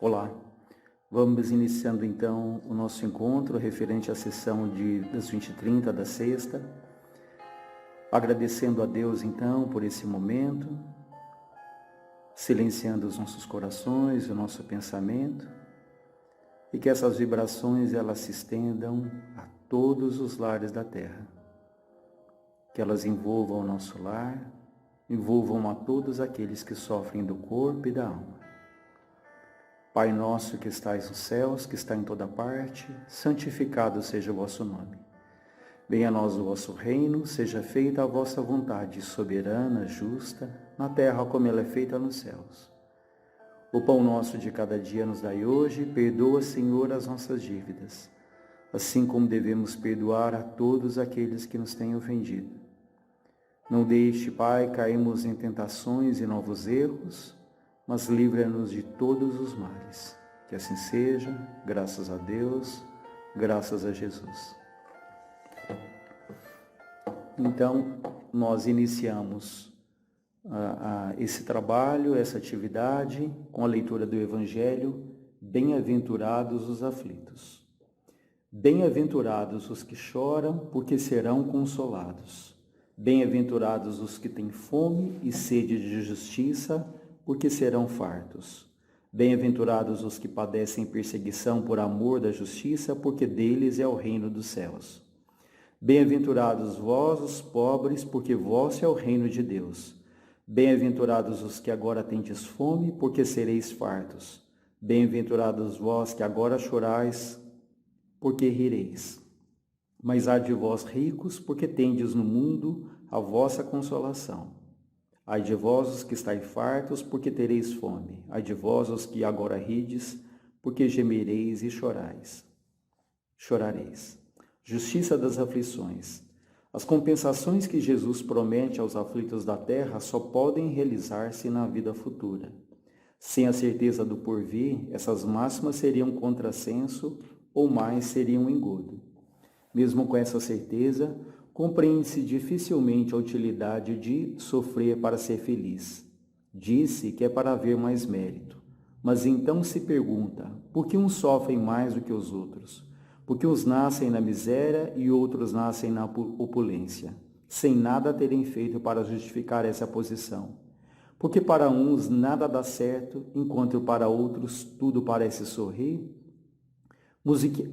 Olá, vamos iniciando então o nosso encontro referente à sessão das 20h30 da sexta, agradecendo a Deus então por esse momento, silenciando os nossos corações, o nosso pensamento, e que essas vibrações elas se estendam a todos os lares da Terra, que elas envolvam o nosso lar, envolvam a todos aqueles que sofrem do corpo e da alma. Pai nosso que estais nos céus, que está em toda parte, santificado seja o vosso nome. Venha a nós o vosso reino, seja feita a vossa vontade soberana, justa, na terra como ela é feita nos céus. O pão nosso de cada dia nos dai hoje, perdoa, Senhor, as nossas dívidas, assim como devemos perdoar a todos aqueles que nos têm ofendido. Não deixe, Pai, cairmos em tentações e novos erros, mas livra-nos de todos os males. Que assim seja, graças a Deus, graças a Jesus. Então, nós iniciamos esse trabalho, essa atividade, com a leitura do Evangelho, Bem-aventurados os aflitos. Bem-aventurados os que choram, porque serão consolados. Bem-aventurados os que têm fome e sede de justiça, porque serão fartos. Bem-aventurados os que padecem perseguição por amor da justiça, porque deles é o reino dos céus. Bem-aventurados vós, os pobres, porque vosso é o reino de Deus. Bem-aventurados os que agora tendes fome, porque sereis fartos. Bem-aventurados vós que agora chorais, porque rireis. Mas há de vós ricos, porque tendes no mundo a vossa consolação. Ai de vós os que estáis fartos, porque tereis fome. Ai de vós os que agora rides, porque gemereis e chorareis. Justiça das aflições. As compensações que Jesus promete aos aflitos da terra só podem realizar-se na vida futura. Sem a certeza do porvir, essas máximas seriam contrassenso ou mais seriam engodo. Mesmo com essa certeza, compreende-se dificilmente a utilidade de sofrer para ser feliz. Disse que é para haver mais mérito. Mas então se pergunta, por que uns sofrem mais do que os outros? Porque uns nascem na miséria e outros nascem na opulência, sem nada terem feito para justificar essa posição. Porque para uns nada dá certo, enquanto para outros tudo parece sorrir.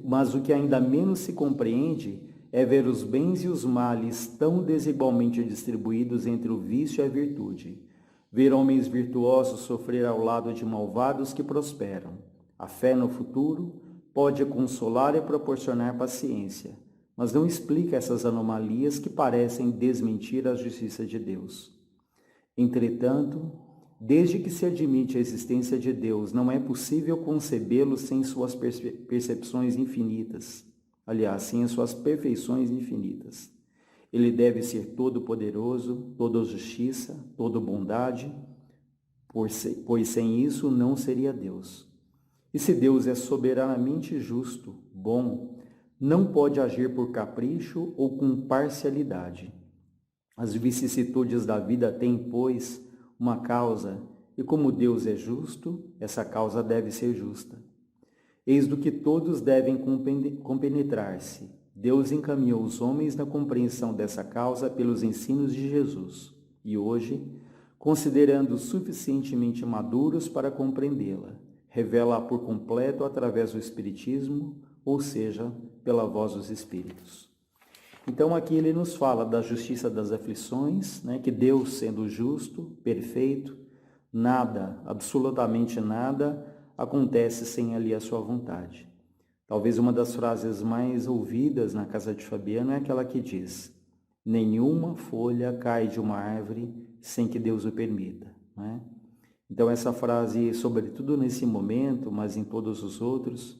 Mas o que ainda menos se compreende é ver os bens e os males tão desigualmente distribuídos entre o vício e a virtude. Ver homens virtuosos sofrer ao lado de malvados que prosperam. A fé no futuro pode consolar e proporcionar paciência, mas não explica essas anomalias que parecem desmentir a justiça de Deus. Entretanto, desde que se admite a existência de Deus, não é possível concebê-lo sem suas percepções infinitas. Aliás, sem as suas perfeições infinitas. Ele deve ser todo-poderoso, toda justiça, toda bondade, pois sem isso não seria Deus. E se Deus é soberanamente justo, bom, não pode agir por capricho ou com parcialidade. As vicissitudes da vida têm, pois, uma causa, e como Deus é justo, essa causa deve ser justa. Eis do que todos devem compenetrar-se. Deus encaminhou os homens na compreensão dessa causa pelos ensinos de Jesus. E hoje, considerando-os suficientemente maduros para compreendê-la, revela-a por completo através do Espiritismo, ou seja, pela voz dos Espíritos. Então aqui ele nos fala da justiça das aflições, que Deus, sendo justo, perfeito, nada, absolutamente nada, acontece sem ali a sua vontade. Talvez uma das frases mais ouvidas na casa de Fabiano é aquela que diz: nenhuma folha cai de uma árvore sem que Deus o permita. Então essa frase, sobretudo nesse momento, mas em todos os outros,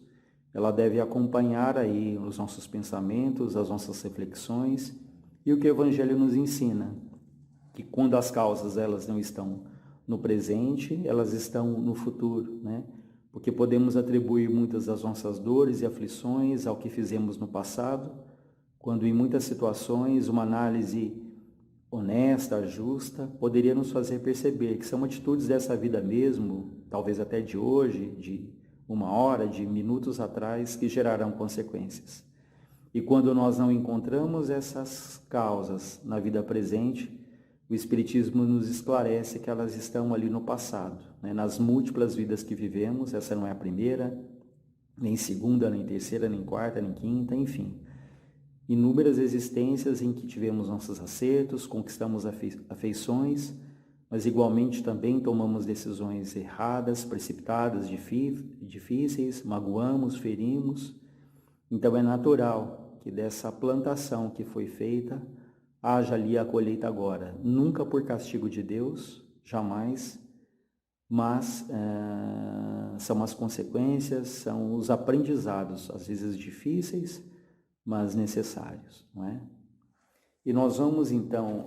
ela deve acompanhar aí os nossos pensamentos, as nossas reflexões e o que o Evangelho nos ensina, que quando as causas elas não estão no presente, elas estão no futuro, Porque podemos atribuir muitas das nossas dores e aflições ao que fizemos no passado, quando em muitas situações uma análise honesta, justa, poderia nos fazer perceber que são atitudes dessa vida mesmo, talvez até de hoje, de uma hora, de minutos atrás, que gerarão consequências. E quando nós não encontramos essas causas na vida presente, o Espiritismo nos esclarece que elas estão ali no passado, né? Nas múltiplas vidas que vivemos. Essa não é a primeira, nem segunda, nem terceira, nem quarta, nem quinta, enfim. Inúmeras existências em que tivemos nossos acertos, conquistamos afeições, mas igualmente também tomamos decisões erradas, precipitadas, difíceis, magoamos, ferimos. Então é natural que dessa plantação que foi feita, haja ali a colheita agora. Nunca por castigo de Deus, jamais, mas são as consequências, são os aprendizados, às vezes difíceis, mas necessários, não é? E nós vamos então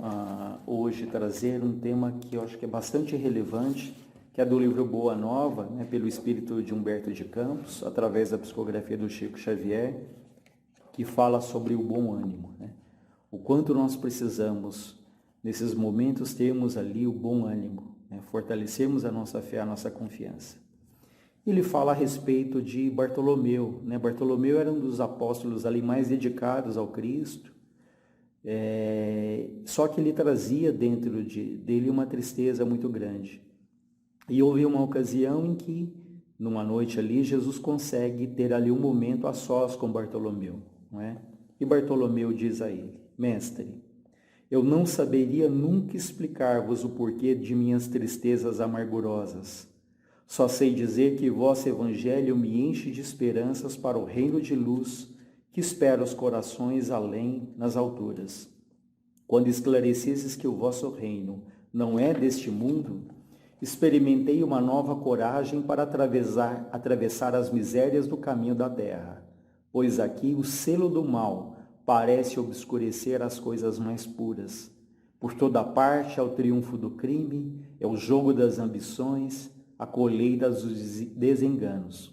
hoje trazer um tema que eu acho que é bastante relevante, que é do livro Boa Nova, né, pelo espírito de Humberto de Campos, através da psicografia do Chico Xavier, que fala sobre o bom ânimo, né? O quanto nós precisamos, nesses momentos, termos ali o bom ânimo, né? Fortalecermos a nossa fé, a nossa confiança. Ele fala a respeito de Bartolomeu, né? Bartolomeu era um dos apóstolos ali mais dedicados ao Cristo, só que ele trazia dentro dele uma tristeza muito grande. E houve uma ocasião em que, numa noite ali, Jesus consegue ter ali um momento a sós com Bartolomeu, não é? E Bartolomeu diz a ele: Mestre, eu não saberia nunca explicar-vos o porquê de minhas tristezas amargurosas. Só sei dizer que vosso evangelho me enche de esperanças para o reino de luz que espera os corações além, nas alturas. Quando esclarecesses que o vosso reino não é deste mundo, experimentei uma nova coragem para atravessar as misérias do caminho da terra, pois aqui o selo do mal parece obscurecer as coisas mais puras. Por toda parte é o triunfo do crime, é o jogo das ambições, a colheita dos desenganos.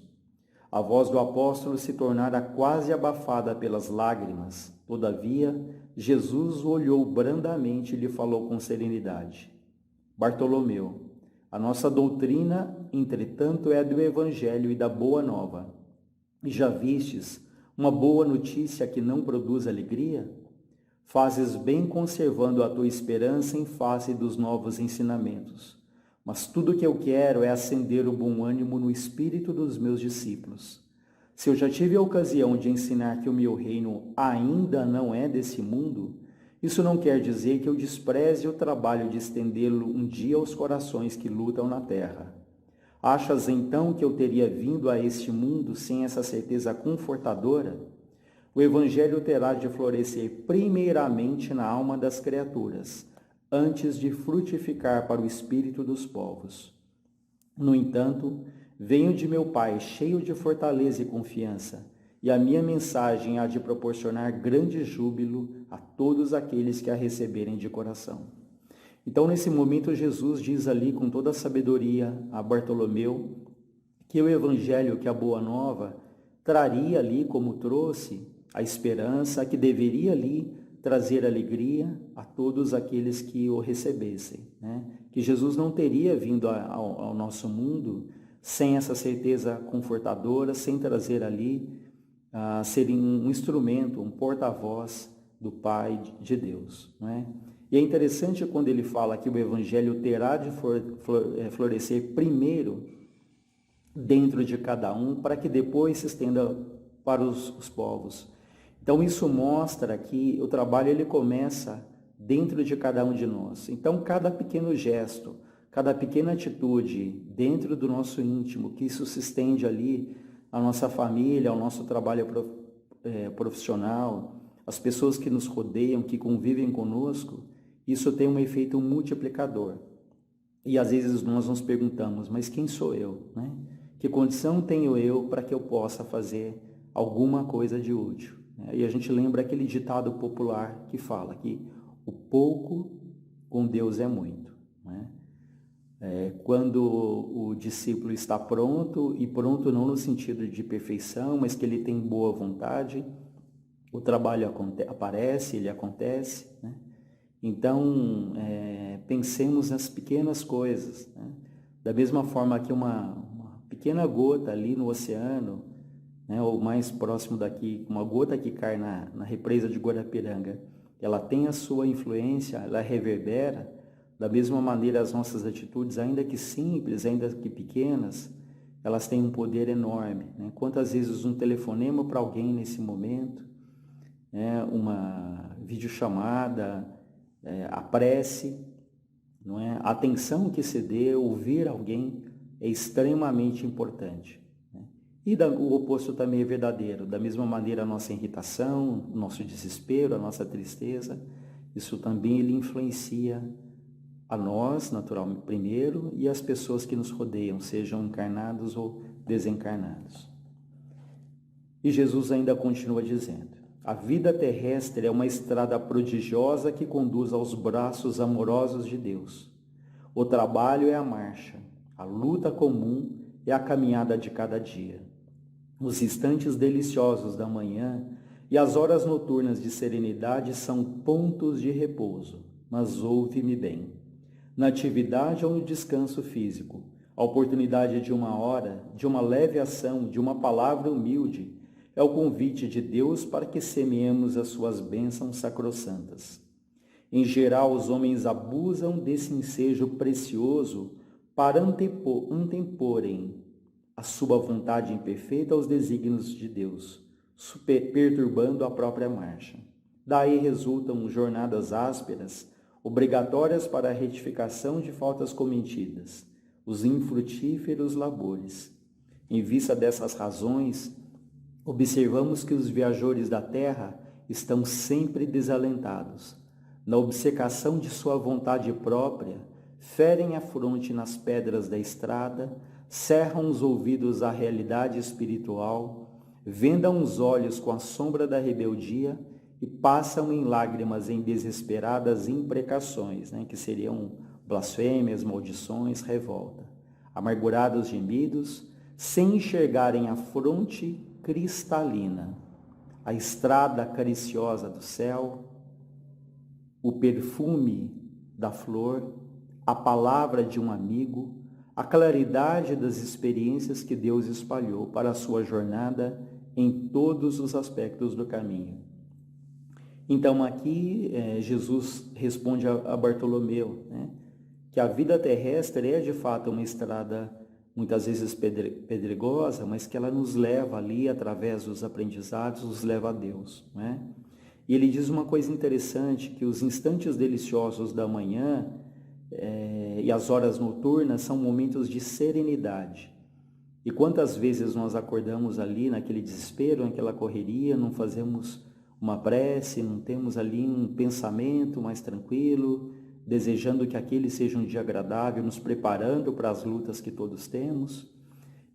A voz do apóstolo se tornara quase abafada pelas lágrimas. Todavia, Jesus o olhou brandamente e lhe falou com serenidade: Bartolomeu, a nossa doutrina, entretanto, é a do Evangelho e da Boa Nova. E já vistes uma boa notícia que não produz alegria? Fazes bem conservando a tua esperança em face dos novos ensinamentos. Mas tudo o que eu quero é acender o bom ânimo no espírito dos meus discípulos. Se eu já tive a ocasião de ensinar que o meu reino ainda não é desse mundo, isso não quer dizer que eu despreze o trabalho de estendê-lo um dia aos corações que lutam na terra. Achas então que eu teria vindo a este mundo sem essa certeza confortadora? O Evangelho terá de florescer primeiramente na alma das criaturas, antes de frutificar para o espírito dos povos. No entanto, venho de meu Pai cheio de fortaleza e confiança, e a minha mensagem há de proporcionar grande júbilo a todos aqueles que a receberem de coração. Então, nesse momento, Jesus diz ali com toda a sabedoria a Bartolomeu que o Evangelho, que a Boa Nova, traria ali, como trouxe, a esperança, que deveria ali trazer alegria a todos aqueles que o recebessem, né? Que Jesus não teria vindo ao nosso mundo sem essa certeza confortadora, sem trazer ali, ser um instrumento, um porta-voz do Pai de Deus, não é? E é interessante quando ele fala que o Evangelho terá de florescer primeiro dentro de cada um, para que depois se estenda para os povos. Então isso mostra que o trabalho ele começa dentro de cada um de nós. Então cada pequeno gesto, cada pequena atitude dentro do nosso íntimo, que isso se estende ali à nossa família, ao nosso trabalho profissional, as pessoas que nos rodeiam, que convivem conosco, isso tem um efeito multiplicador. E às vezes nós nos perguntamos, mas quem sou eu, né? Que condição tenho eu para que eu possa fazer alguma coisa de útil? E a gente lembra aquele ditado popular que fala que o pouco com Deus é muito, né? Quando o discípulo está pronto, e pronto não no sentido de perfeição, mas que ele tem boa vontade, o trabalho aparece, ele acontece, né? Então, pensemos nas pequenas coisas, né? Da mesma forma que uma pequena gota ali no oceano, né, ou mais próximo daqui, uma gota que cai na represa de Guarapiranga, ela tem a sua influência, ela reverbera. Da mesma maneira, as nossas atitudes, ainda que simples, ainda que pequenas, elas têm um poder enorme, né? Quantas vezes um telefonema para alguém nesse momento, né, uma videochamada, a prece, não é? A atenção que se dê, ouvir alguém é extremamente importante, né? E o oposto também é verdadeiro. Da mesma maneira, a nossa irritação, o nosso desespero, a nossa tristeza, isso também ele influencia a nós, naturalmente, primeiro, e as pessoas que nos rodeiam, sejam encarnados ou desencarnados. E Jesus ainda continua dizendo: a vida terrestre é uma estrada prodigiosa que conduz aos braços amorosos de Deus. O trabalho é a marcha, a luta comum é a caminhada de cada dia. Os instantes deliciosos da manhã e as horas noturnas de serenidade são pontos de repouso, mas ouve-me bem. Na atividade ou no descanso físico, a oportunidade de uma hora, de uma leve ação, de uma palavra humilde, é o convite de Deus para que semeemos as suas bênçãos sacrossantas. Em geral, os homens abusam desse ensejo precioso para anteporem a sua vontade imperfeita aos desígnios de Deus, perturbando a própria marcha. Daí resultam jornadas ásperas, obrigatórias para a retificação de faltas cometidas, os infrutíferos labores. Em vista dessas razões, observamos que os viajores da terra estão sempre desalentados. Na obcecação de sua vontade própria, ferem a fronte nas pedras da estrada, cerram os ouvidos à realidade espiritual, vendam os olhos com a sombra da rebeldia e passam em lágrimas em desesperadas imprecações, né, que seriam blasfêmias, maldições, revolta. Amargurados gemidos, sem enxergarem a fronte cristalina, a estrada cariciosa do céu, o perfume da flor, a palavra de um amigo, a claridade das experiências que Deus espalhou para a sua jornada em todos os aspectos do caminho. Então aqui Jesus responde a Bartolomeu, né, que a vida terrestre é de fato uma estrada muitas vezes pedregosa, mas que ela nos leva ali, através dos aprendizados, nos leva a Deus, né? E ele diz uma coisa interessante, que os instantes deliciosos da manhã e as horas noturnas são momentos de serenidade. E quantas vezes nós acordamos ali naquele desespero, naquela correria, não fazemos uma prece, não temos ali um pensamento mais tranquilo, desejando que aquele seja um dia agradável, nos preparando para as lutas que todos temos.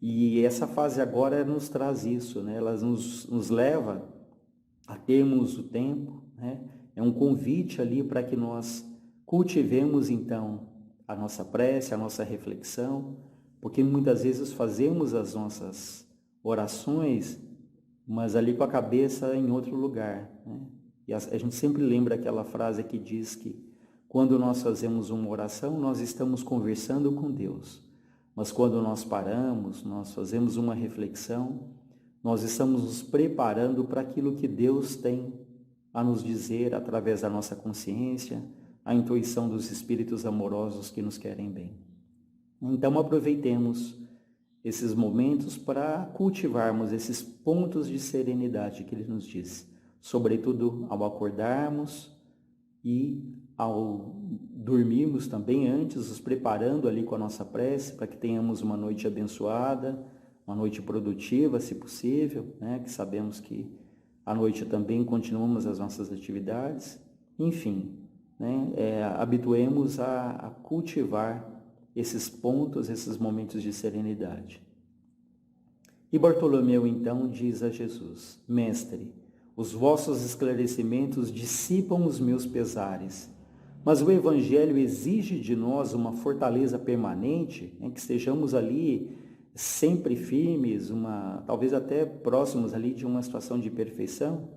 E essa fase agora nos traz isso, né? Ela nos leva a termos o tempo, né? É um convite ali para que nós cultivemos então a nossa prece, a nossa reflexão, porque muitas vezes fazemos as nossas orações, mas ali com a cabeça em outro lugar, né? E a gente sempre lembra aquela frase que diz que quando nós fazemos uma oração, nós estamos conversando com Deus. Mas quando nós paramos, nós fazemos uma reflexão, nós estamos nos preparando para aquilo que Deus tem a nos dizer através da nossa consciência, a intuição dos espíritos amorosos que nos querem bem. Então aproveitemos esses momentos para cultivarmos esses pontos de serenidade que ele nos diz, sobretudo ao acordarmos e ao dormirmos também, antes, nos preparando ali com a nossa prece, para que tenhamos uma noite abençoada, uma noite produtiva, se possível, né? Que sabemos que à noite também continuamos as nossas atividades. Enfim, né? Habituemos a cultivar esses pontos, esses momentos de serenidade. E Bartolomeu então diz a Jesus: Mestre, os vossos esclarecimentos dissipam os meus pesares, mas o Evangelho exige de nós uma fortaleza permanente, em que estejamos ali sempre firmes, talvez até próximos ali de uma situação de perfeição.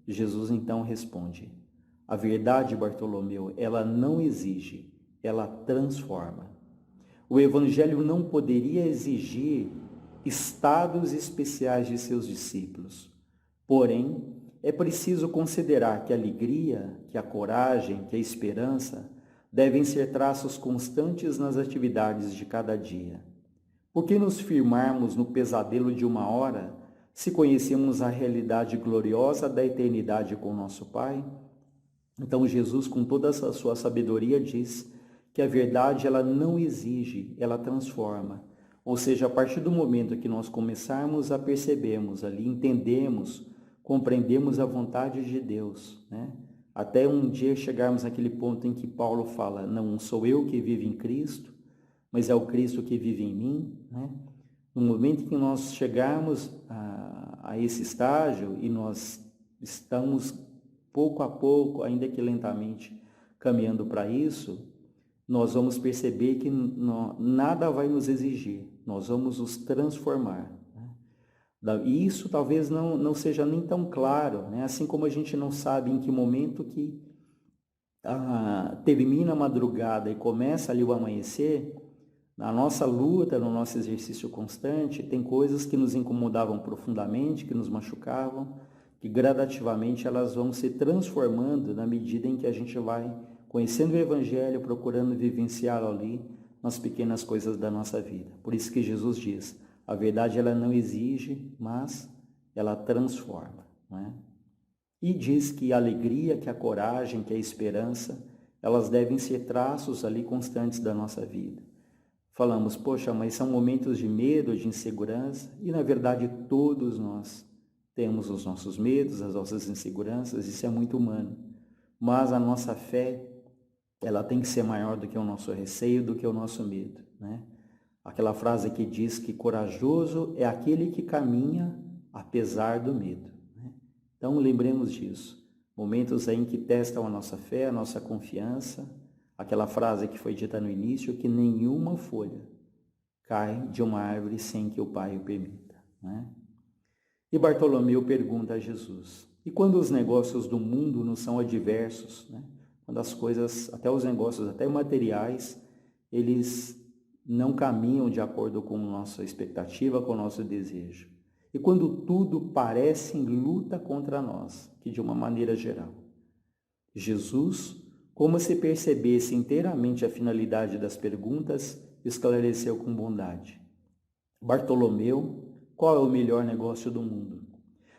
Jesus então responde: a verdade, Bartolomeu, ela não exige, ela transforma. O Evangelho não poderia exigir estados especiais de seus discípulos. Porém, é preciso considerar que a alegria, que a coragem, que a esperança devem ser traços constantes nas atividades de cada dia. Por que nos firmarmos no pesadelo de uma hora, se conhecemos a realidade gloriosa da eternidade com nosso Pai? Então Jesus, com toda a sua sabedoria, diz que a verdade ela não exige, ela transforma. Ou seja, a partir do momento que nós começarmos a percebermos ali, entendemos, compreendemos a vontade de Deus, né? Até um dia chegarmos naquele ponto em que Paulo fala, não sou eu que vivo em Cristo, mas é o Cristo que vive em mim, né? No momento em que nós chegarmos a esse estágio e nós estamos pouco a pouco, ainda que lentamente, caminhando para isso, nós vamos perceber que nada vai nos exigir, nós vamos nos transformar. E isso talvez não seja nem tão claro, né? Assim como a gente não sabe em que momento que termina a madrugada e começa ali o amanhecer, na nossa luta, no nosso exercício constante, tem coisas que nos incomodavam profundamente, que nos machucavam, que gradativamente elas vão se transformando na medida em que a gente vai conhecendo o Evangelho, procurando vivenciá-lo ali nas pequenas coisas da nossa vida. Por isso que Jesus diz, a verdade ela não exige, mas ela transforma, não é? E diz que a alegria, que a coragem, que a esperança, elas devem ser traços ali constantes da nossa vida. Falamos, poxa, mas são momentos de medo, de insegurança, e na verdade todos nós temos os nossos medos, as nossas inseguranças, isso é muito humano. Mas a nossa fé, ela tem que ser maior do que o nosso receio, do que o nosso medo, né? Aquela frase que diz que corajoso é aquele que caminha apesar do medo, né? Então lembremos disso. Momentos aí em que testam a nossa fé, a nossa confiança, aquela frase que foi dita no início, que nenhuma folha cai de uma árvore sem que o Pai o permita, né? E Bartolomeu pergunta a Jesus, e quando os negócios do mundo nos são adversos, né? Quando as coisas, até os negócios, até materiais, eles não caminham de acordo com a nossa expectativa, com o nosso desejo. E quando tudo parece em luta contra nós, que de uma maneira geral, Jesus, como se percebesse inteiramente a finalidade das perguntas, esclareceu com bondade. Bartolomeu, qual é o melhor negócio do mundo?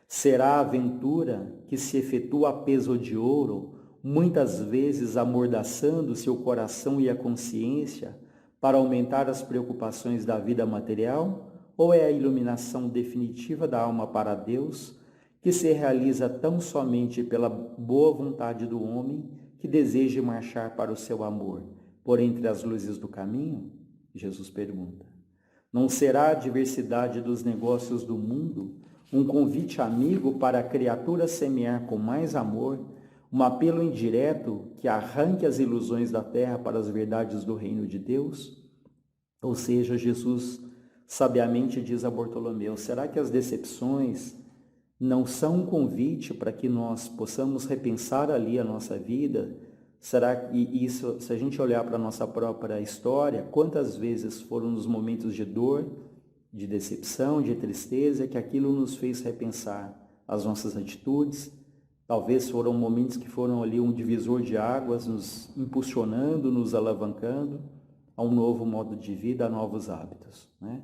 Será a aventura que se efetua a peso de ouro, muitas vezes amordaçando seu coração e a consciência para aumentar as preocupações da vida material? Ou é a iluminação definitiva da alma para Deus, que se realiza tão somente pela boa vontade do homem que deseje marchar para o seu amor, por entre as luzes do caminho? Jesus pergunta. Não será a diversidade dos negócios do mundo um convite amigo para a criatura semear com mais amor, um apelo indireto que arranque as ilusões da terra para as verdades do reino de Deus? Ou seja, Jesus sabiamente diz a Bartolomeu, será que as decepções não são um convite para que nós possamos repensar ali a nossa vida? Será que isso, se a gente olhar para a nossa própria história, quantas vezes foram nos momentos de dor, de decepção, de tristeza, que aquilo nos fez repensar as nossas atitudes? Talvez foram momentos que foram ali um divisor de águas, nos impulsionando, nos alavancando a um novo modo de vida, a novos hábitos, né?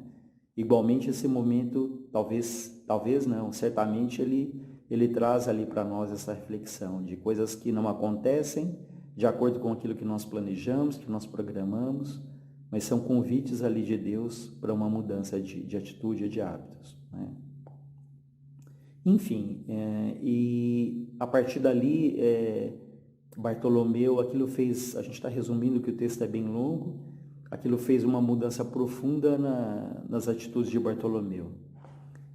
Igualmente esse momento, talvez não, certamente ele traz ali para nós essa reflexão de coisas que não acontecem de acordo com aquilo que nós planejamos, que nós programamos, mas são convites ali de Deus para uma mudança de atitude e de hábitos, né? Enfim, e a partir dali, Bartolomeu, aquilo fez, a gente está resumindo que o texto é bem longo, aquilo fez uma mudança profunda nas atitudes de Bartolomeu.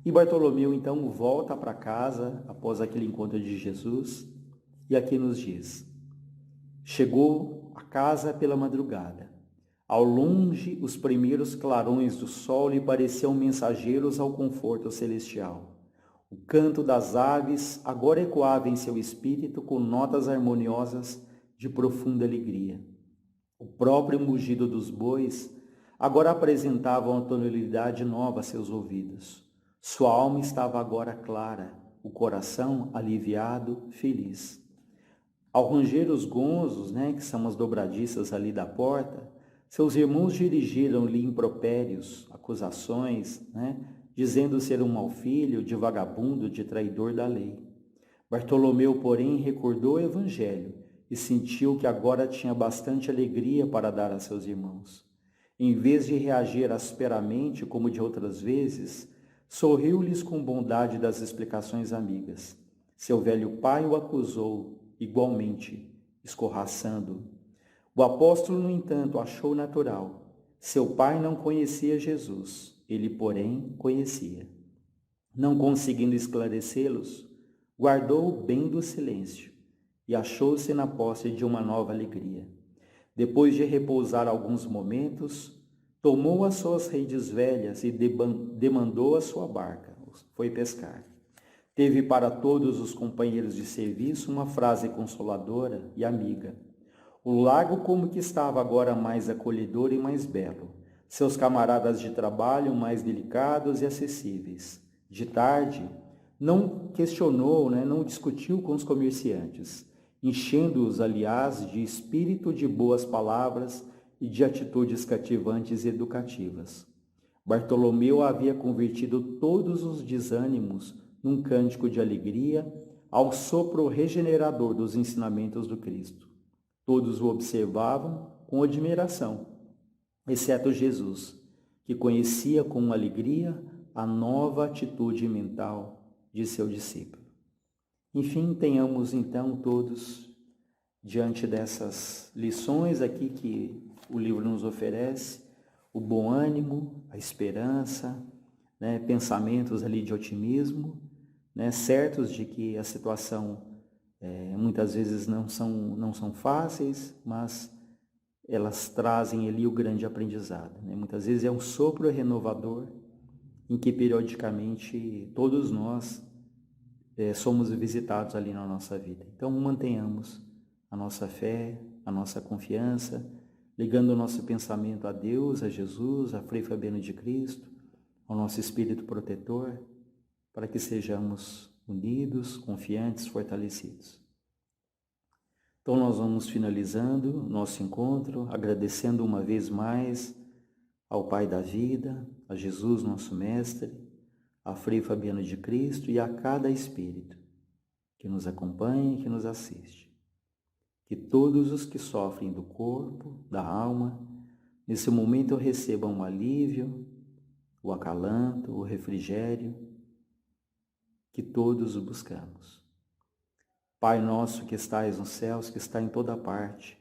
E Bartolomeu, então, volta para casa após aquele encontro de Jesus, e aqui nos diz, chegou a casa pela madrugada. Ao longe, os primeiros clarões do sol lhe pareciam mensageiros ao conforto celestial. O canto das aves agora ecoava em seu espírito com notas harmoniosas de profunda alegria. O próprio mugido dos bois agora apresentava uma tonalidade nova a seus ouvidos. Sua alma estava agora clara, o coração aliviado, feliz. Ao ranger os gonzos, que são as dobradiças ali da porta, seus irmãos dirigiram-lhe impropérios, acusações, dizendo ser um mau filho, de vagabundo, de traidor da lei. Bartolomeu, porém, recordou o evangelho e sentiu que agora tinha bastante alegria para dar a seus irmãos. Em vez de reagir asperamente, como de outras vezes, sorriu-lhes com bondade das explicações amigas. Seu velho pai o acusou, igualmente, escorraçando. O apóstolo, no entanto, achou natural. Seu pai não conhecia Jesus, ele, porém, conhecia. Não conseguindo esclarecê-los, guardou bem do silêncio e achou-se na posse de uma nova alegria. Depois de repousar alguns momentos, tomou as suas redes velhas e demandou a sua barca. Foi pescar. Teve para todos os companheiros de serviço uma frase consoladora e amiga. O lago como que estava agora mais acolhedor e mais belo. Seus camaradas de trabalho mais delicados e acessíveis. De tarde, não questionou, não discutiu com os comerciantes, enchendo-os, aliás, de espírito de boas palavras e de atitudes cativantes e educativas. Bartolomeu havia convertido todos os desânimos num cântico de alegria ao sopro regenerador dos ensinamentos do Cristo. Todos o observavam com admiração, exceto Jesus, que conhecia com alegria a nova atitude mental de seu discípulo. Enfim, tenhamos então todos, diante dessas lições aqui que o livro nos oferece, o bom ânimo, a esperança, pensamentos ali de otimismo, certos de que a situação muitas vezes não são fáceis, mas elas trazem ali o grande aprendizado. Muitas vezes é um sopro renovador em que periodicamente todos nós somos visitados ali na nossa vida. Então mantenhamos a nossa fé, a nossa confiança, ligando o nosso pensamento a Deus, a Jesus, a Frei Fabiano de Cristo, ao nosso Espírito protetor, para que sejamos unidos, confiantes, fortalecidos. Então nós vamos finalizando o nosso encontro, agradecendo uma vez mais ao Pai da vida, a Jesus, nosso Mestre, a Frei Fabiano de Cristo e a cada Espírito que nos acompanha e que nos assiste. Que todos os que sofrem do corpo, da alma, nesse momento recebam o alívio, o acalanto, o refrigério, que todos o buscamos. Pai nosso que estais nos céus, que está em toda parte,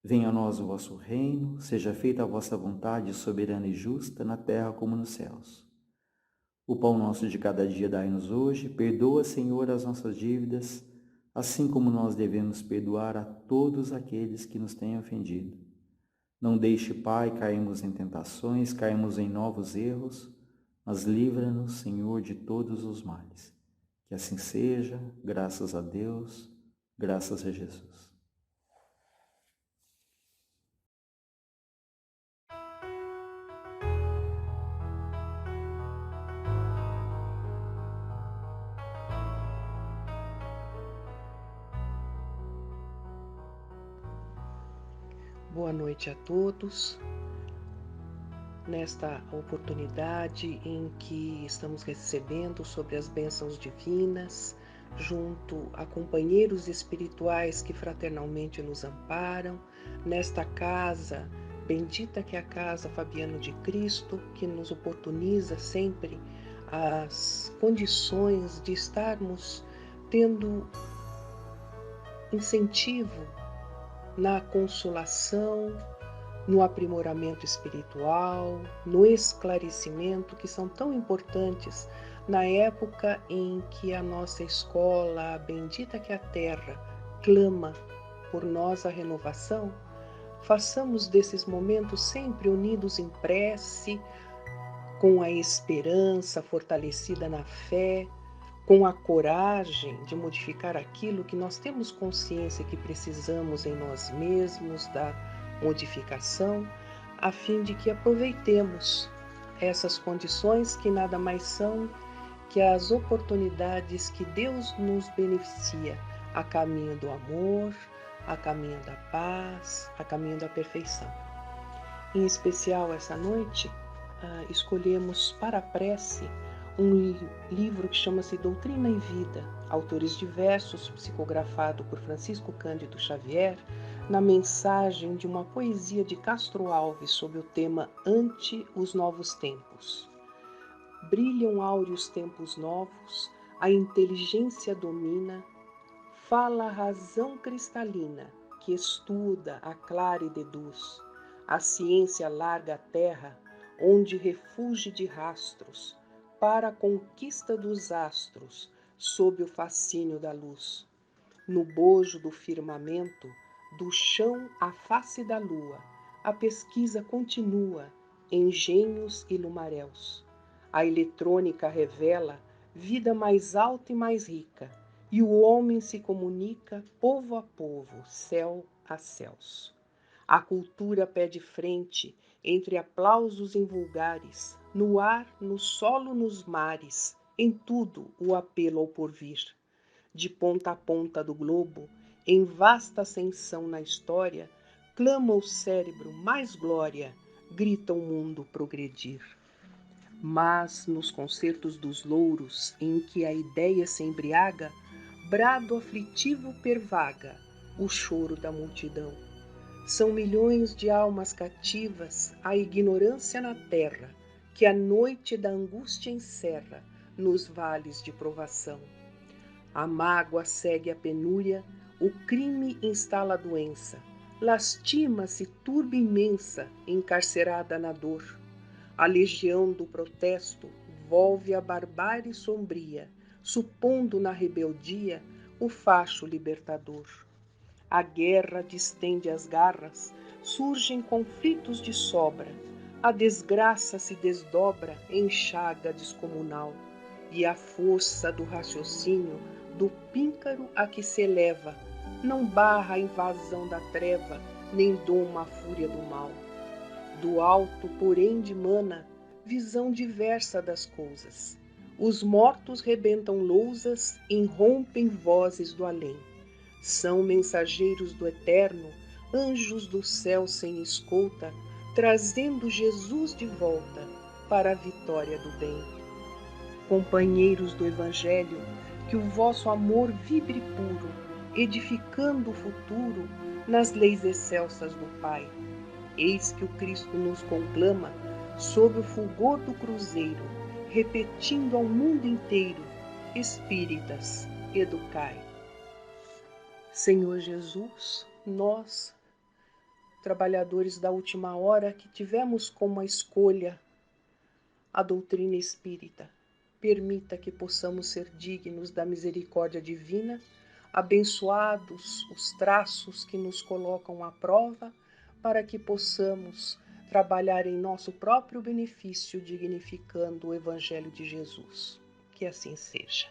venha a nós o vosso reino, seja feita a vossa vontade soberana e justa, na terra como nos céus. O pão nosso de cada dia dai-nos hoje, perdoa, Senhor, as nossas dívidas, assim como nós devemos perdoar a todos aqueles que nos têm ofendido. Não deixe, Pai, cairmos em tentações, cairmos em novos erros, mas livra-nos, Senhor, de todos os males. Que assim seja, graças a Deus, graças a Jesus. Boa noite a todos. Nesta oportunidade em que estamos recebendo sobre as bênçãos divinas, junto a companheiros espirituais que fraternalmente nos amparam, nesta casa, bendita que é a casa Fabiano de Cristo, que nos oportuniza sempre as condições de estarmos tendo incentivo na consolação, no aprimoramento espiritual, no esclarecimento, que são tão importantes na época em que a nossa escola, bendita que a terra, clama por nós a renovação. Façamos desses momentos sempre unidos em prece, com a esperança fortalecida na fé, com a coragem de modificar aquilo que nós temos consciência que precisamos em nós mesmos, da modificação, a fim de que aproveitemos essas condições que nada mais são que as oportunidades que Deus nos beneficia a caminho do amor, a caminho da paz, a caminho da perfeição. Em especial essa noite, escolhemos para a prece um livro que chama-se Doutrina e Vida, autores diversos, psicografado por Francisco Cândido Xavier, na mensagem de uma poesia de Castro Alves sobre o tema Ante os Novos Tempos. Brilham áureos tempos novos, a inteligência domina, fala a razão cristalina, que estuda, aclara e deduz. A ciência larga a terra, onde refuge de rastros, para a conquista dos astros, sob o fascínio da luz. No bojo do firmamento, do chão à face da lua, a pesquisa continua, engenhos e lumaréus. A eletrônica revela vida mais alta e mais rica, e o homem se comunica povo a povo, céu a céus. A cultura pede frente, entre aplausos invulgares, no ar, no solo, nos mares, em tudo o apelo ao porvir. De ponta a ponta do globo, em vasta ascensão na história, clama o cérebro mais glória, grita o mundo progredir. Mas nos concertos dos louros, em que a ideia se embriaga, brado aflitivo pervaga o choro da multidão. São milhões de almas cativas à ignorância na terra, que a noite da angústia encerra nos vales de provação. A mágoa segue a penúria, o crime instala a doença, lastima-se turba imensa, encarcerada na dor. A legião do protesto volve a barbárie sombria, supondo na rebeldia o facho libertador. A guerra distende as garras, surgem conflitos de sobra, a desgraça se desdobra em chaga descomunal, e a força do raciocínio, do píncaro a que se eleva, não barra a invasão da treva, nem doma a fúria do mal. Do alto, porém, dimana visão diversa das coisas. Os mortos rebentam lousas, irrompem vozes do além. São mensageiros do eterno, anjos do céu sem escolta, trazendo Jesus de volta para a vitória do bem. Companheiros do Evangelho, que o vosso amor vibre puro, edificando o futuro nas leis excelsas do Pai. Eis que o Cristo nos conclama, sob o fulgor do cruzeiro, repetindo ao mundo inteiro: Espíritas, educai. Senhor Jesus, nós, trabalhadores da última hora, que tivemos como a escolha a doutrina espírita, permita que possamos ser dignos da misericórdia divina, abençoados os traços que nos colocam à prova, para que possamos trabalhar em nosso próprio benefício, dignificando o Evangelho de Jesus. Que assim seja.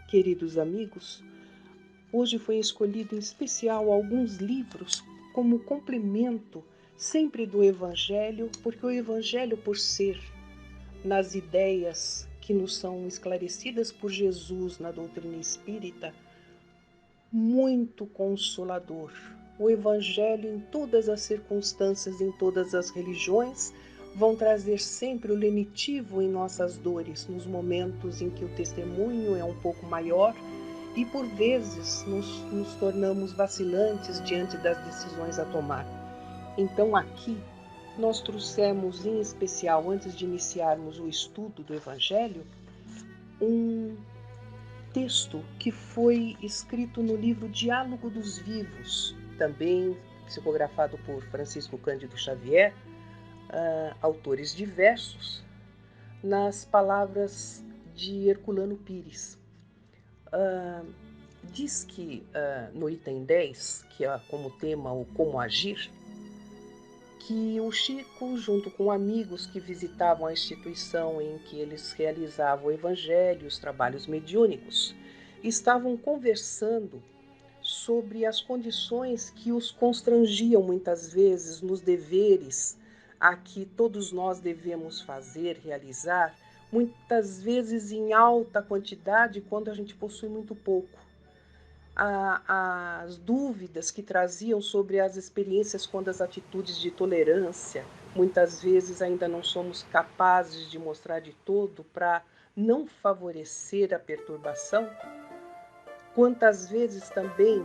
Queridos amigos, hoje foi escolhido em especial alguns livros como complemento sempre do Evangelho, porque o Evangelho, por ser nas ideias que nos são esclarecidas por Jesus na doutrina espírita, muito consolador. O Evangelho, em todas as circunstâncias, em todas as religiões, vão trazer sempre o lenitivo em nossas dores, nos momentos em que o testemunho é um pouco maior e, por vezes, nos tornamos vacilantes diante das decisões a tomar. Então, aqui, nós trouxemos, em especial, antes de iniciarmos o estudo do Evangelho, um texto que foi escrito no livro Diálogo dos Vivos, também psicografado por Francisco Cândido Xavier, autores diversos, nas palavras de Herculano Pires. Diz que no item 10, que é como tema o Como Agir, que o Chico, junto com amigos que visitavam a instituição em que eles realizavam o evangelho, os trabalhos mediúnicos, estavam conversando sobre as condições que os constrangiam muitas vezes nos deveres a que todos nós devemos fazer, realizar, muitas vezes em alta quantidade, quando a gente possui muito pouco. As dúvidas que traziam sobre as experiências quando as atitudes de tolerância, muitas vezes ainda não somos capazes de mostrar de todo para não favorecer a perturbação. Quantas vezes também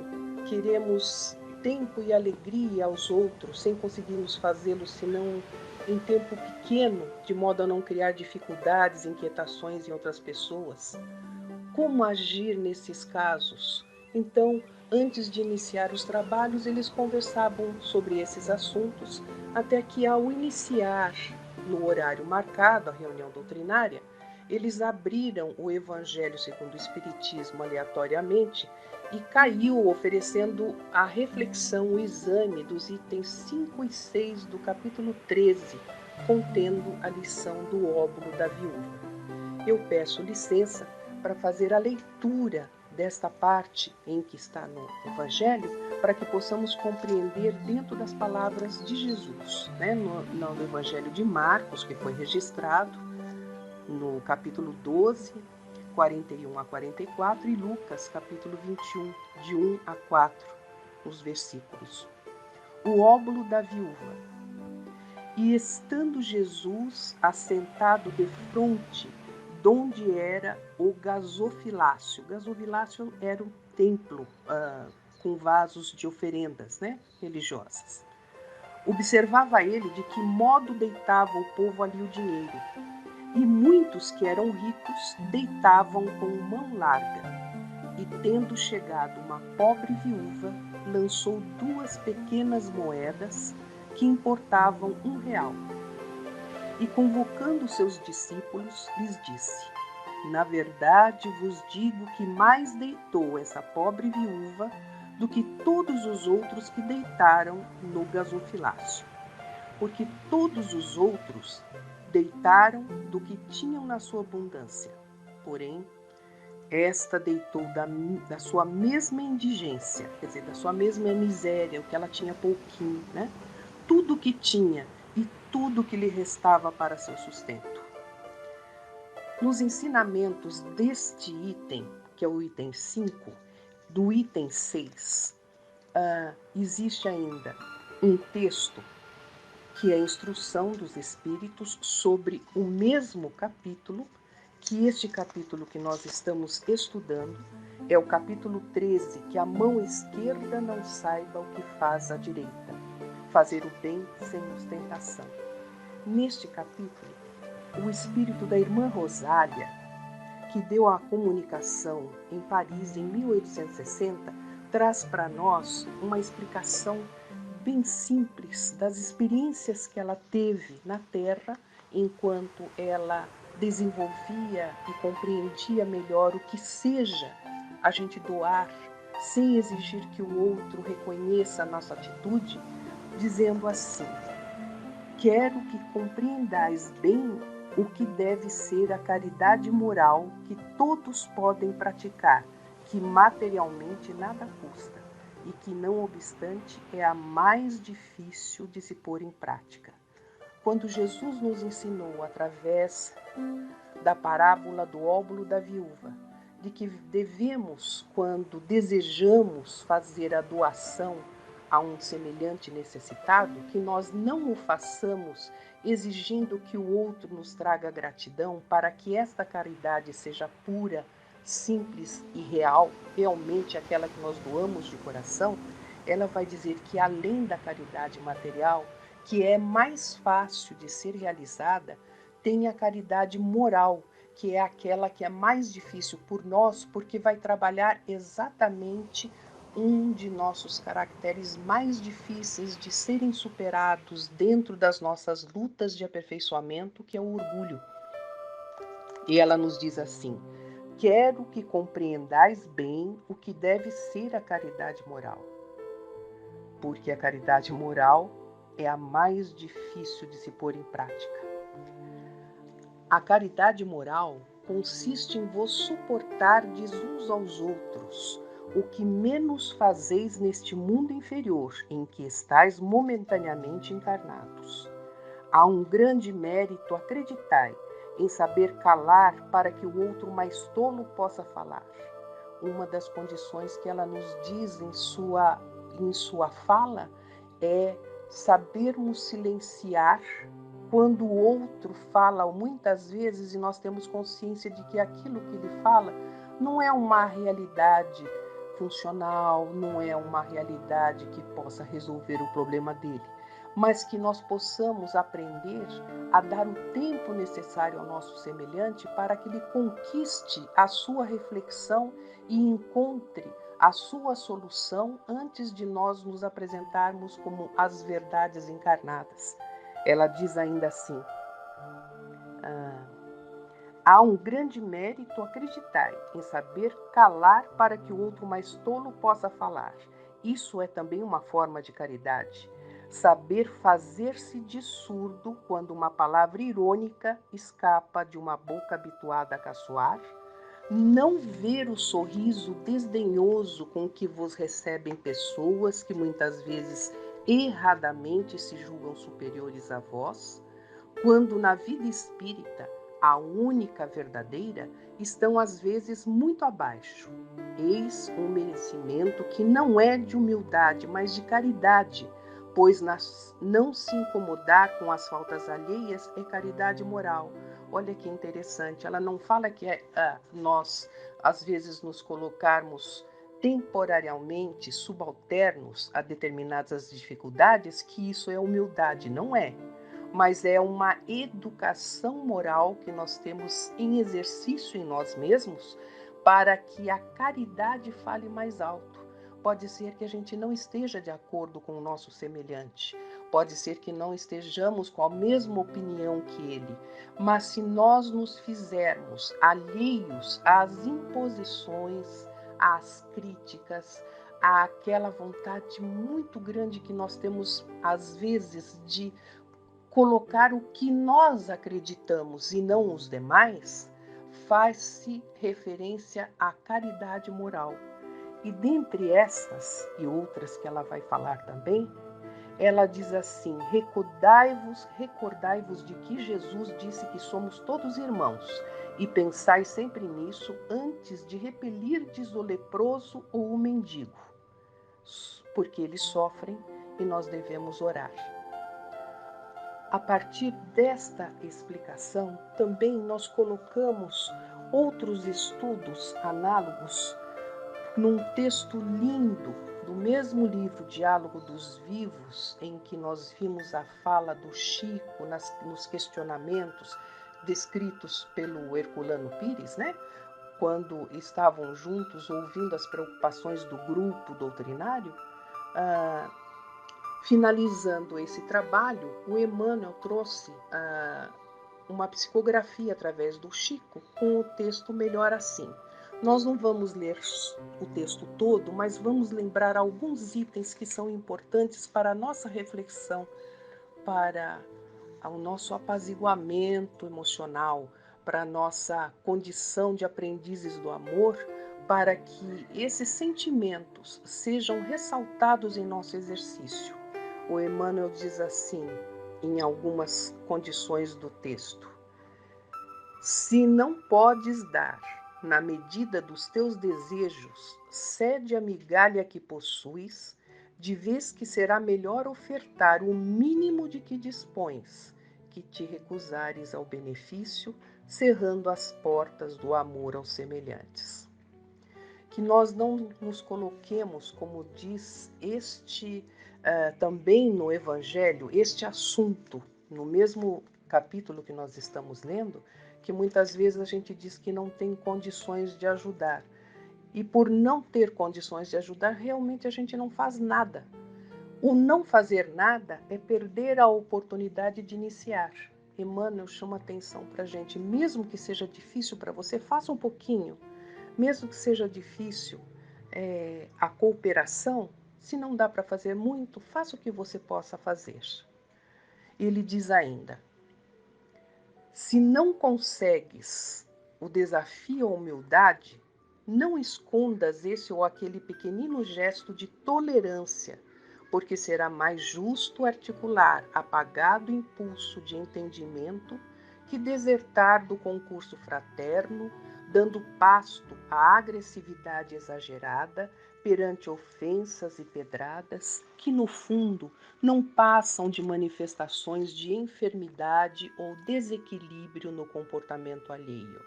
queremos tempo e alegria aos outros, sem conseguirmos fazê-lo senão em tempo pequeno, de modo a não criar dificuldades, inquietações em outras pessoas. Como agir nesses casos? Então, antes de iniciar os trabalhos, eles conversavam sobre esses assuntos, até que, ao iniciar no horário marcado a reunião doutrinária, eles abriram o Evangelho segundo o Espiritismo aleatoriamente e caiu oferecendo a reflexão, o exame dos itens 5 e 6 do capítulo 13, contendo a lição do óbolo da viúva. Eu peço licença para fazer a leitura desta parte em que está no Evangelho, para que possamos compreender dentro das palavras de Jesus, no Evangelho de Marcos, que foi registrado no capítulo 12, 41 a 44, e Lucas, capítulo 21, de 1 a 4, os versículos. O óbolo da viúva. E estando Jesus assentado defronte donde era o gasofilácio. Gasofilácio era um templo com vasos de oferendas, religiosas. Observava ele de que modo deitava o povo ali o dinheiro. E muitos que eram ricos deitavam com mão larga. E tendo chegado uma pobre viúva, lançou 2 pequenas moedas que importavam R$1. E convocando seus discípulos, lhes disse: na verdade vos digo que mais deitou essa pobre viúva do que todos os outros que deitaram no gasofilácio. Porque todos os outros deitaram do que tinham na sua abundância. Porém, esta deitou da sua mesma indigência, quer dizer, da sua mesma miséria, o que ela tinha pouquinho, tudo o que tinha e tudo que lhe restava para seu sustento. Nos ensinamentos deste item, que é o item 5, do item 6, existe ainda um texto que é a instrução dos espíritos sobre o mesmo capítulo, que este capítulo que nós estamos estudando é o capítulo 13, que a mão esquerda não saiba o que faz a direita, fazer o bem sem ostentação. Neste capítulo, o espírito da irmã Rosália, que deu a comunicação em Paris em 1860, traz para nós uma explicação bem simples das experiências que ela teve na Terra enquanto ela desenvolvia e compreendia melhor o que seja a gente doar sem exigir que o outro reconheça a nossa atitude, dizendo assim: quero que compreendais bem o que deve ser a caridade moral que todos podem praticar, que materialmente nada custa e que, não obstante, é a mais difícil de se pôr em prática. Quando Jesus nos ensinou, através da parábola do óbolo da viúva, de que devemos, quando desejamos fazer a doação a um semelhante necessitado, que nós não o façamos exigindo que o outro nos traga gratidão para que esta caridade seja pura, simples e real, realmente aquela que nós doamos de coração. Ela vai dizer que, além da caridade material, que é mais fácil de ser realizada, tem a caridade moral, que é aquela que é mais difícil por nós, porque vai trabalhar exatamente um de nossos caracteres mais difíceis de serem superados dentro das nossas lutas de aperfeiçoamento, que é o orgulho. E ela nos diz assim: quero que compreendais bem o que deve ser a caridade moral. Porque a caridade moral é a mais difícil de se pôr em prática. A caridade moral consiste em vos suportardes uns aos outros, o que menos fazeis neste mundo inferior em que estáis momentaneamente encarnados. Há um grande mérito, acreditai, em saber calar para que o outro mais tolo possa falar. Uma das condições que ela nos diz em sua fala é sabermos silenciar quando o outro fala muitas vezes e nós temos consciência de que aquilo que ele fala não é uma realidade funcional, não é uma realidade que possa resolver o problema dele, mas que nós possamos aprender a dar o tempo necessário ao nosso semelhante para que ele conquiste a sua reflexão e encontre a sua solução antes de nós nos apresentarmos como as verdades encarnadas. Ela diz ainda assim: há um grande mérito, acreditai, em saber calar para que o outro mais tolo possa falar. Isso é também uma forma de caridade. Saber fazer-se de surdo quando uma palavra irônica escapa de uma boca habituada a caçoar. Não ver o sorriso desdenhoso com que vos recebem pessoas que muitas vezes erradamente se julgam superiores a vós, quando na vida espírita a única verdadeira estão às vezes muito abaixo. Eis um merecimento que não é de humildade, mas de caridade, pois não se incomodar com as faltas alheias é caridade moral. Olha que interessante, ela não fala que nós às vezes nos colocarmos temporariamente subalternos a determinadas dificuldades, que isso é humildade, não é. Mas é uma educação moral que nós temos em exercício em nós mesmos para que a caridade fale mais alto. Pode ser que a gente não esteja de acordo com o nosso semelhante, pode ser que não estejamos com a mesma opinião que ele, mas se nós nos fizermos alheios às imposições, às críticas, àquela vontade muito grande que nós temos às vezes de colocar o que nós acreditamos e não os demais, faz-se referência à caridade moral. E dentre essas e outras que ela vai falar também, ela diz assim: recordai-vos de que Jesus disse que somos todos irmãos, e pensai sempre nisso antes de repelirdes o leproso ou o mendigo, porque eles sofrem e nós devemos orar. A partir desta explicação, também nós colocamos outros estudos análogos num texto lindo do mesmo livro Diálogo dos Vivos, em que nós vimos a fala do Chico nos questionamentos descritos pelo Herculano Pires, né? Quando estavam juntos ouvindo as preocupações do grupo doutrinário. Finalizando esse trabalho, o Emmanuel trouxe uma psicografia através do Chico com o texto Melhor Assim. Nós não vamos ler o texto todo, mas vamos lembrar alguns itens que são importantes para a nossa reflexão, para o nosso apaziguamento emocional, para a nossa condição de aprendizes do amor, para que esses sentimentos sejam ressaltados em nosso exercício. O Emmanuel diz assim, em algumas condições do texto: se não podes dar na medida dos teus desejos, cede a migalha que possuis, de vez que será melhor ofertar o mínimo de que dispões, que te recusares ao benefício, cerrando as portas do amor aos semelhantes. Que nós não nos coloquemos, como diz também no Evangelho, este assunto, no mesmo capítulo que nós estamos lendo, que muitas vezes a gente diz que não tem condições de ajudar. E por não ter condições de ajudar, realmente a gente não faz nada. O não fazer nada é perder a oportunidade de iniciar. Emmanuel chama atenção para a gente, mesmo que seja difícil para você, faça um pouquinho. Mesmo que seja difícil a cooperação, se não dá para fazer muito, faça o que você possa fazer. Ele diz ainda: se não consegues o desafio à humildade, não escondas esse ou aquele pequenino gesto de tolerância, porque será mais justo articular apagado impulso de entendimento que desertar do concurso fraterno, dando pasto à agressividade exagerada perante ofensas e pedradas que, no fundo, não passam de manifestações de enfermidade ou desequilíbrio no comportamento alheio.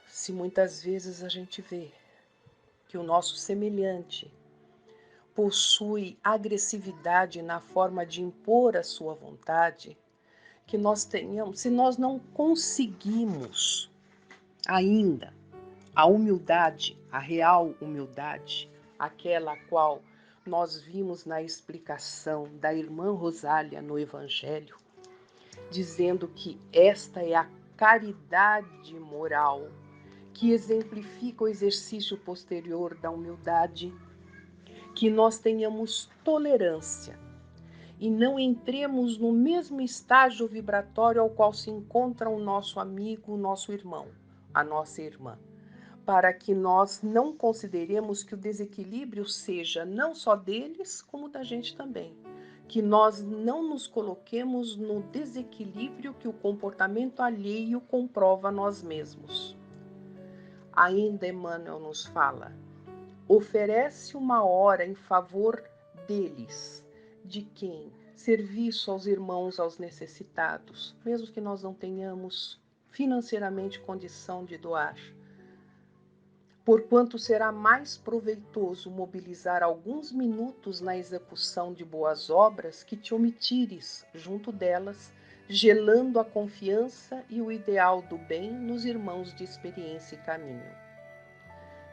Se muitas vezes a gente vê que o nosso semelhante possui agressividade na forma de impor a sua vontade, que nós tenhamos, se nós não conseguimos ainda a humildade, a real humildade, aquela a qual nós vimos na explicação da irmã Rosália no Evangelho, dizendo que esta é a caridade moral que exemplifica o exercício posterior da humildade, que nós tenhamos tolerância e não entremos no mesmo estágio vibratório ao qual se encontra o nosso amigo, o nosso irmão, a nossa irmã, para que nós não consideremos que o desequilíbrio seja não só deles, como da gente também. Que nós não nos coloquemos no desequilíbrio que o comportamento alheio comprova a nós mesmos. Ainda Emmanuel nos fala: oferece uma hora em favor deles. De quem? Serviço aos irmãos, aos necessitados, mesmo que nós não tenhamos financeiramente condição de doar. Porquanto será mais proveitoso mobilizar alguns minutos na execução de boas obras que te omitires junto delas, gelando a confiança e o ideal do bem nos irmãos de experiência e caminho.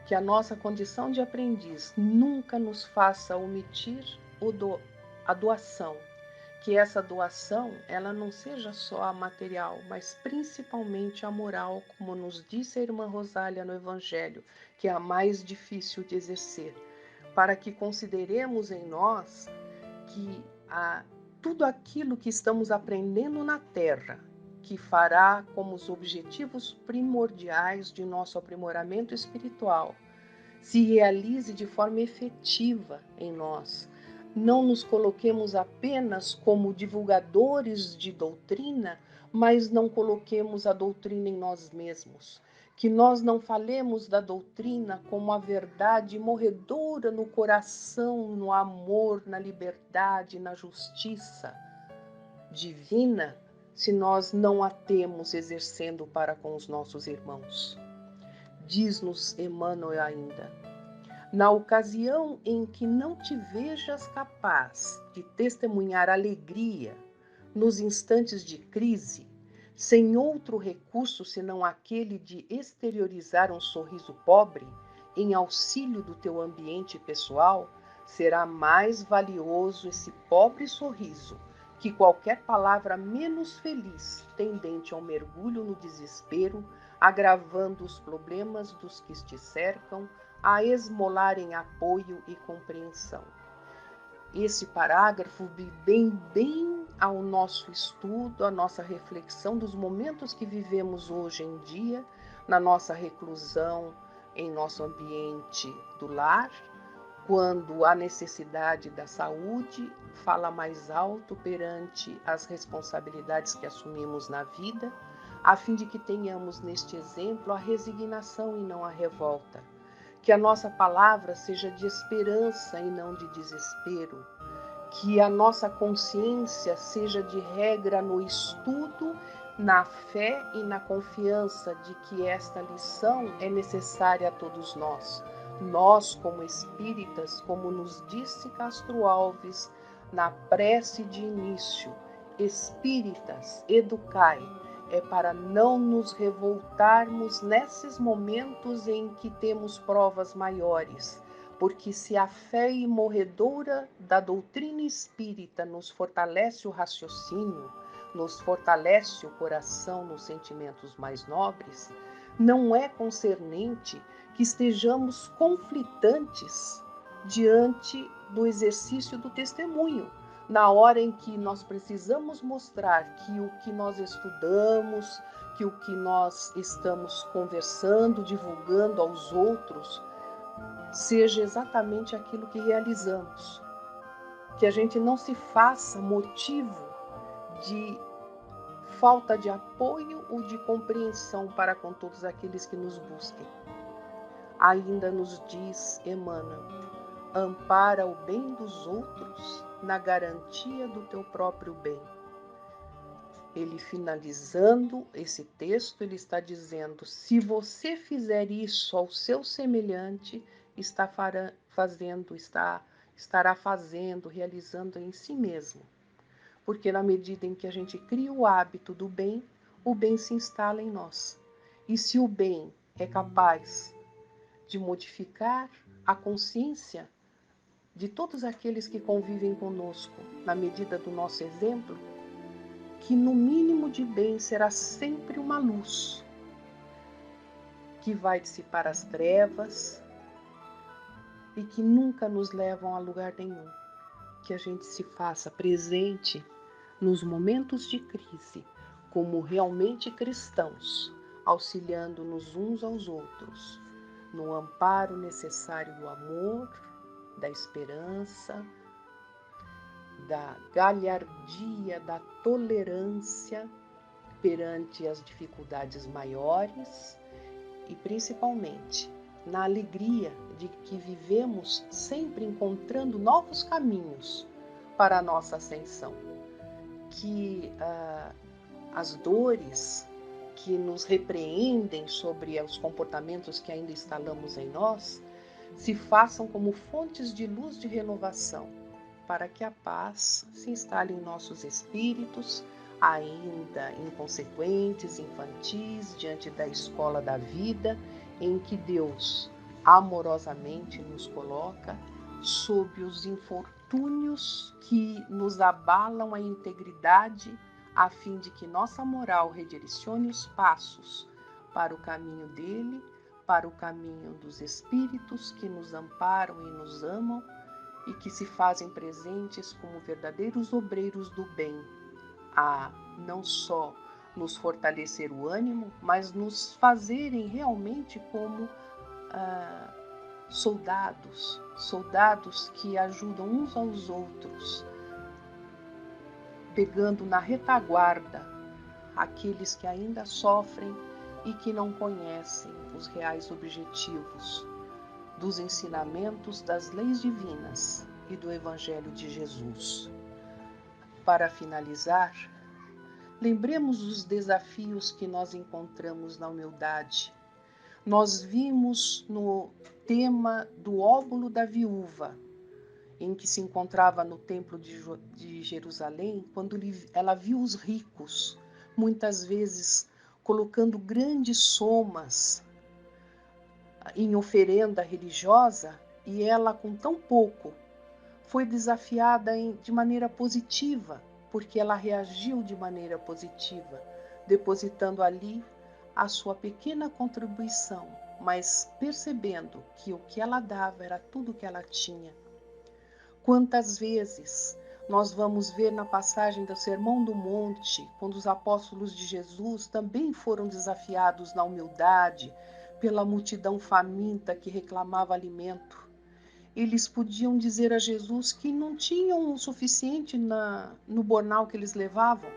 Que a nossa condição de aprendiz nunca nos faça omitir a doação, que essa doação ela não seja só a material, mas principalmente a moral, como nos disse a irmã Rosália no Evangelho, que é a mais difícil de exercer, para que consideremos em nós que tudo aquilo que estamos aprendendo na Terra, que fará como os objetivos primordiais de nosso aprimoramento espiritual, se realize de forma efetiva em nós. Não nos coloquemos apenas como divulgadores de doutrina, mas não coloquemos a doutrina em nós mesmos. Que nós não falemos da doutrina como a verdade morredora no coração, no amor, na liberdade, na justiça divina, se nós não a temos exercendo para com os nossos irmãos. Diz-nos Emmanuel ainda: na ocasião em que não te vejas capaz de testemunhar alegria nos instantes de crise, sem outro recurso senão aquele de exteriorizar um sorriso pobre em auxílio do teu ambiente pessoal, será mais valioso esse pobre sorriso que qualquer palavra menos feliz, tendente ao mergulho no desespero, agravando os problemas dos que te cercam, a esmolarem apoio e compreensão. Esse parágrafo vem bem ao nosso estudo, à nossa reflexão dos momentos que vivemos hoje em dia, na nossa reclusão, em nosso ambiente do lar, quando a necessidade da saúde fala mais alto perante as responsabilidades que assumimos na vida, a fim de que tenhamos neste exemplo a resignação e não a revolta. Que a nossa palavra seja de esperança e não de desespero. Que a nossa consciência seja de regra no estudo, na fé e na confiança de que esta lição é necessária a todos nós. Nós, como espíritas, como nos disse Castro Alves na prece de início, espíritas, educai, é para não nos revoltarmos nesses momentos em que temos provas maiores, porque se a fé imorredora da doutrina espírita nos fortalece o raciocínio, nos fortalece o coração nos sentimentos mais nobres, não é concernente que estejamos conflitantes diante do exercício do testemunho, na hora em que nós precisamos mostrar que o que nós estudamos, que o que nós estamos conversando, divulgando aos outros, seja exatamente aquilo que realizamos. Que a gente não se faça motivo de falta de apoio ou de compreensão para com todos aqueles que nos busquem. Ainda nos diz Emmanuel: ampara o bem dos outros na garantia do teu próprio bem. Ele, finalizando esse texto, ele está dizendo: se você fizer isso ao seu semelhante, estará fazendo, realizando em si mesmo. Porque na medida em que a gente cria o hábito do bem, o bem se instala em nós. E se o bem é capaz de modificar a consciência de todos aqueles que convivem conosco, na medida do nosso exemplo, que no mínimo de bem será sempre uma luz que vai dissipar as trevas e que nunca nos levam a lugar nenhum. Que a gente se faça presente nos momentos de crise, como realmente cristãos, auxiliando-nos uns aos outros, no amparo necessário do amor, da esperança, da galhardia, da tolerância perante as dificuldades maiores e principalmente na alegria de que vivemos sempre encontrando novos caminhos para a nossa ascensão. Que as dores que nos repreendem sobre os comportamentos que ainda instalamos em nós se façam como fontes de luz de renovação, para que a paz se instale em nossos espíritos, ainda inconsequentes, infantis, diante da escola da vida, em que Deus amorosamente nos coloca sob os infortúnios que nos abalam a integridade, a fim de que nossa moral redirecione os passos para o caminho dele, para o caminho dos espíritos que nos amparam e nos amam e que se fazem presentes como verdadeiros obreiros do bem, a não só nos fortalecer o ânimo, mas nos fazerem realmente como soldados que ajudam uns aos outros, pegando na retaguarda aqueles que ainda sofrem e que não conhecem os reais objetivos dos ensinamentos das leis divinas e do Evangelho de Jesus. Para finalizar, lembremos os desafios que nós encontramos na humildade. Nós vimos no tema do óbolo da viúva, em que se encontrava no templo de Jerusalém, quando ela viu os ricos, muitas vezes colocando grandes somas em oferenda religiosa, e ela, com tão pouco, foi desafiada de maneira positiva, porque ela reagiu de maneira positiva, depositando ali a sua pequena contribuição, mas percebendo que o que ela dava era tudo que ela tinha. Quantas vezes nós vamos ver na passagem do Sermão do Monte, quando os apóstolos de Jesus também foram desafiados na humildade pela multidão faminta que reclamava alimento. Eles podiam dizer a Jesus que não tinham o suficiente no bornal que eles levavam,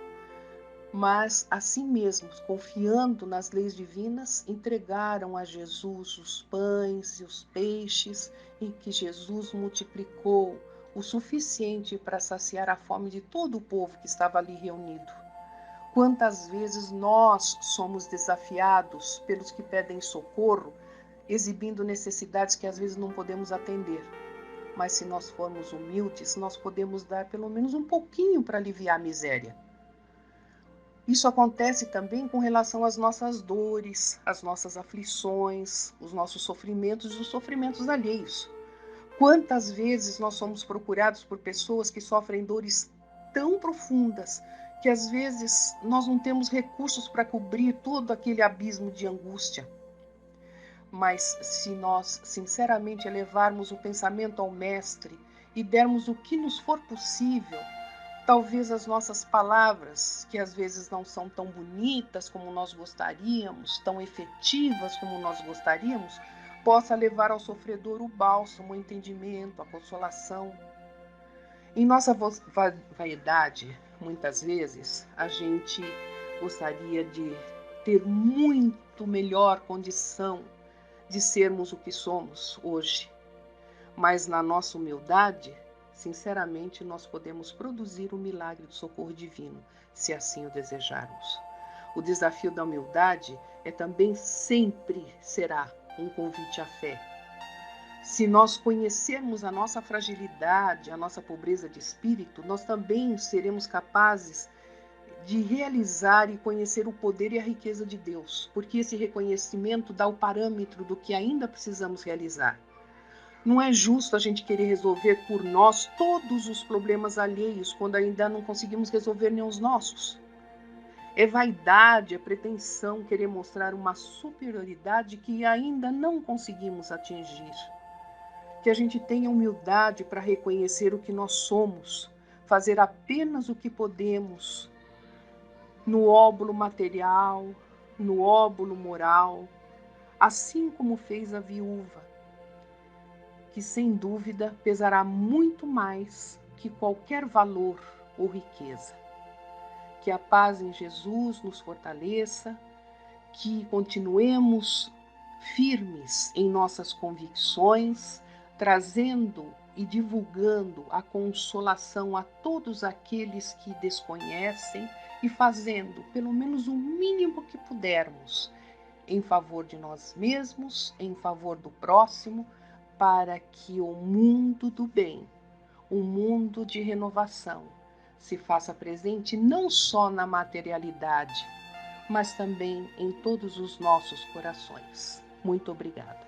mas assim mesmo, confiando nas leis divinas, entregaram a Jesus os pães e os peixes, em que Jesus multiplicou o suficiente para saciar a fome de todo o povo que estava ali reunido. Quantas vezes nós somos desafiados pelos que pedem socorro, exibindo necessidades que às vezes não podemos atender. Mas se nós formos humildes, nós podemos dar pelo menos um pouquinho para aliviar a miséria. Isso acontece também com relação às nossas dores, às nossas aflições, os nossos sofrimentos e os sofrimentos alheios. Quantas vezes nós somos procurados por pessoas que sofrem dores tão profundas que às vezes nós não temos recursos para cobrir todo aquele abismo de angústia. Mas se nós sinceramente elevarmos o pensamento ao Mestre e dermos o que nos for possível, talvez as nossas palavras, que às vezes não são tão bonitas como nós gostaríamos, tão efetivas como nós gostaríamos, possa levar ao sofredor o bálsamo, o entendimento, a consolação. Em nossa vaidade, muitas vezes, a gente gostaria de ter muito melhor condição de sermos o que somos hoje. Mas na nossa humildade, sinceramente, nós podemos produzir o milagre do socorro divino, se assim o desejarmos. O desafio da humildade também sempre será um convite à fé. Se nós conhecermos a nossa fragilidade, a nossa pobreza de espírito, nós também seremos capazes de realizar e conhecer o poder e a riqueza de Deus, porque esse reconhecimento dá o parâmetro do que ainda precisamos realizar. Não é justo a gente querer resolver por nós todos os problemas alheios, quando ainda não conseguimos resolver nem os nossos. É vaidade, é pretensão querer mostrar uma superioridade que ainda não conseguimos atingir. Que a gente tenha humildade para reconhecer o que nós somos, fazer apenas o que podemos, no óbolo material, no óbolo moral, assim como fez a viúva, que sem dúvida pesará muito mais que qualquer valor ou riqueza. Que a paz em Jesus nos fortaleça, que continuemos firmes em nossas convicções, trazendo e divulgando a consolação a todos aqueles que desconhecem e fazendo pelo menos o mínimo que pudermos em favor de nós mesmos, em favor do próximo, para que o mundo do bem, o mundo de renovação, se faça presente não só na materialidade, mas também em todos os nossos corações. Muito obrigada.